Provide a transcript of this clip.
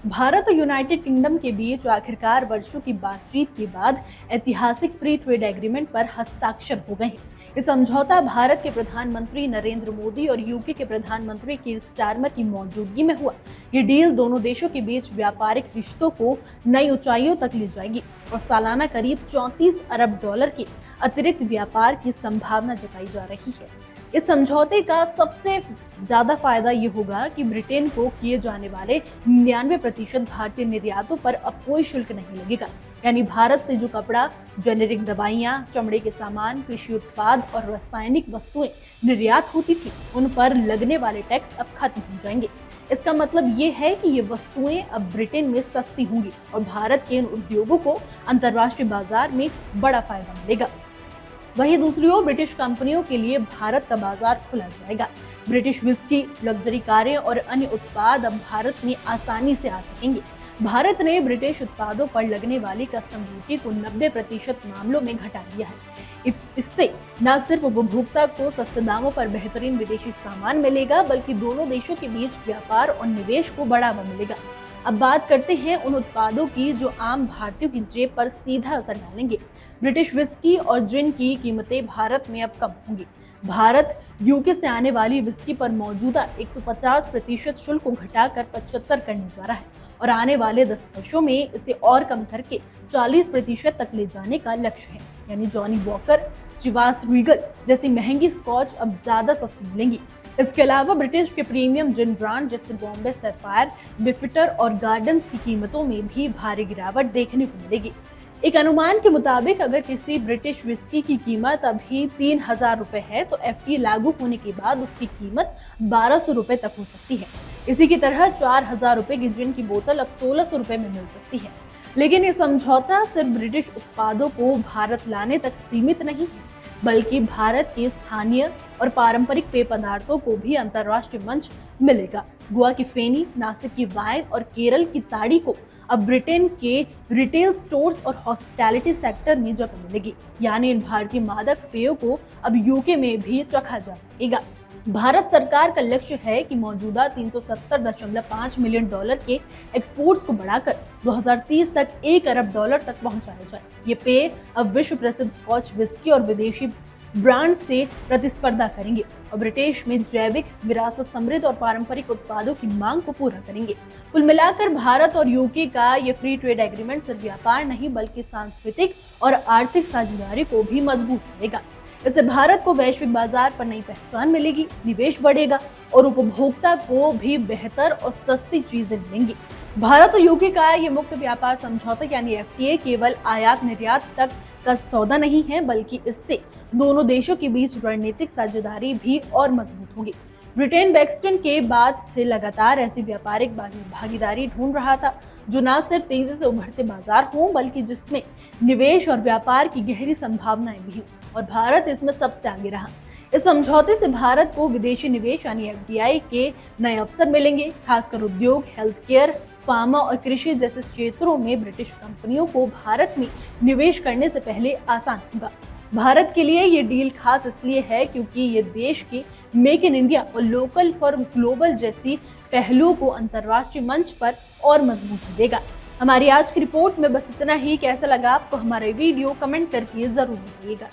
भारत और United kingdom के बीच आखिरकार वर्षों की बातचीत के बाद ऐतिहासिक फ्री ट्रेड एग्रीमेंट पर हस्ताक्षर हो गए हैं। ये समझौता भारत के प्रधानमंत्री नरेंद्र मोदी और यूके के प्रधानमंत्री कीर स्टारमर की मौजूदगी में हुआ। ये डील दोनों देशों के बीच व्यापारिक रिश्तों को नई ऊंचाइयों तक ले जाएगी और सालाना करीब 34 अरब डॉलर के अतिरिक्त व्यापार की संभावना जताई जा रही है। इस समझौते का सबसे ज्यादा फायदा ये होगा कि ब्रिटेन को किए जाने वाले 99% भारतीय निर्यातों पर अब कोई शुल्क नहीं लगेगा। यानी भारत से जो कपड़ा, जेनेरिक दवाइयां, चमड़े के सामान, कृषि उत्पाद और रासायनिक वस्तुएं निर्यात होती थी, उन पर लगने वाले टैक्स अब खत्म हो जाएंगे। इसका मतलब ये है कि ये वस्तुएं अब ब्रिटेन में सस्ती होंगी और भारत के इन उद्योगों को अंतर्राष्ट्रीय बाजार में बड़ा फायदा मिलेगा। वहीं दूसरी ओर ब्रिटिश कंपनियों के लिए भारत का बाजार खुला जाएगा। ब्रिटिश विस्की, लग्जरी कारें और अन्य उत्पाद अब भारत में आसानी से आ सकेंगे। भारत ने ब्रिटिश उत्पादों पर लगने वाली कस्टम ड्यूटी को 90% मामलों में घटा दिया है। इससे न सिर्फ उपभोक्ता को सस्ते दामों पर बेहतरीन विदेशी सामान मिलेगा, बल्कि दोनों देशों के बीच व्यापार और निवेश को बढ़ावा मिलेगा। अब बात करते हैं उन उत्पादों की जो आम भारतीयों की जेब पर सीधा असर डालेंगे। ब्रिटिश विस्की और जिन की कीमतें भारत में अब कम होंगी। भारत यूके से आने वाली विस्की पर मौजूदा 150% शुल्क को घटाकर 75 करने जा रहा है और आने वाले 10 वर्षों में इसे और कम करके 40% तक ले जाने का लक्ष्य है। यानी जॉनी वॉकर, चिवास रीगल जैसी महंगी स्कॉच अब ज्यादा सस्ती मिलेंगी। इसके अलावा ब्रिटिश के प्रीमियम जिन ब्रांड जैसे बॉम्बे सैफायर, बिफिटर और गार्डन्स की कीमतों में भी भारी गिरावट देखने को मिलेगी। एक अनुमान के मुताबिक अगर किसी ब्रिटिश विस्की की कीमत अभी 3000 रुपए है, तो एफटीए लागू होने के बाद उसकी कीमत 1200 रुपए तक हो सकती है। इसी की तरह 4000 रुपए की जिन की बोतल अब 1600 रुपए में मिल सकती है। लेकिन ये समझौता सिर्फ ब्रिटिश उत्पादों को भारत लाने तक सीमित नहीं है, बल्कि भारत के स्थानीय और पारंपरिक पेय पदार्थों को भी अंतर्राष्ट्रीय मंच मिलेगा। गोवा की फेनी, नासिक की वाइन और केरल की ताड़ी को अब ब्रिटेन के रिटेल स्टोर्स और हॉस्पिटैलिटी सेक्टर में जगह मिलेगी। यानी इन भारतीय मादक पेयों को अब यूके में भी रखा जा सकेगा। भारत सरकार का लक्ष्य है कि मौजूदा 370.5 मिलियन डॉलर के एक्सपोर्ट्स को बढ़ाकर 2030 तक 1 अरब डॉलर तक पहुंचाया जाए। ये पेय अब विश्व प्रसिद्ध स्कॉच विस्की और विदेशी ब्रांड से प्रतिस्पर्धा करेंगे और ब्रिटिश में जैविक विरासत समृद्ध और पारंपरिक उत्पादों की मांग को पूरा करेंगे। कुल मिलाकर भारत और यूके का ये फ्री ट्रेड एग्रीमेंट सिर्फ व्यापार नहीं, बल्कि सांस्कृतिक और आर्थिक साझेदारी को भी मजबूत करेगा। इससे भारत को वैश्विक बाजार पर नई पहचान मिलेगी, निवेश बढ़ेगा और उपभोक्ता को भी बेहतर और सस्ती चीजें मिलेंगी। भारत और यूके का ये मुक्त व्यापार समझौता यानी एफटीए केवल आयात निर्यात तक का सौदा नहीं है, बल्कि इससे दोनों देशों के बीच रणनीतिक साझेदारी भी और मजबूत होगी। ब्रिटेन ब्रेक्सिट के बाद से लगातार ऐसी व्यापारिक भागीदारी ढूंढ रहा था जो न सिर्फ तेजी से उभरते बाजार हों, बल्कि जिसमें निवेश और व्यापार की गहरी संभावनाएं भी हों, और भारत इसमें सबसे आगे रहा। इस समझौते से भारत को विदेशी निवेश यानी एफडीआई के नए अवसर मिलेंगे, खासकर उद्योग, हेल्थ केयर, फार्मा और कृषि जैसे क्षेत्रों में ब्रिटिश कंपनियों को भारत में निवेश करने से पहले आसान होगा। भारत के लिए ये डील खास इसलिए है क्योंकि ये देश के मेक इन इंडिया और लोकल फॉर ग्लोबल जैसी पहलुओं को अंतर्राष्ट्रीय मंच पर और मजबूती देगा। हमारी आज की रिपोर्ट में बस इतना ही। कैसा लगा आपको हमारा वीडियो, कमेंट करके जरूर बताइएगा।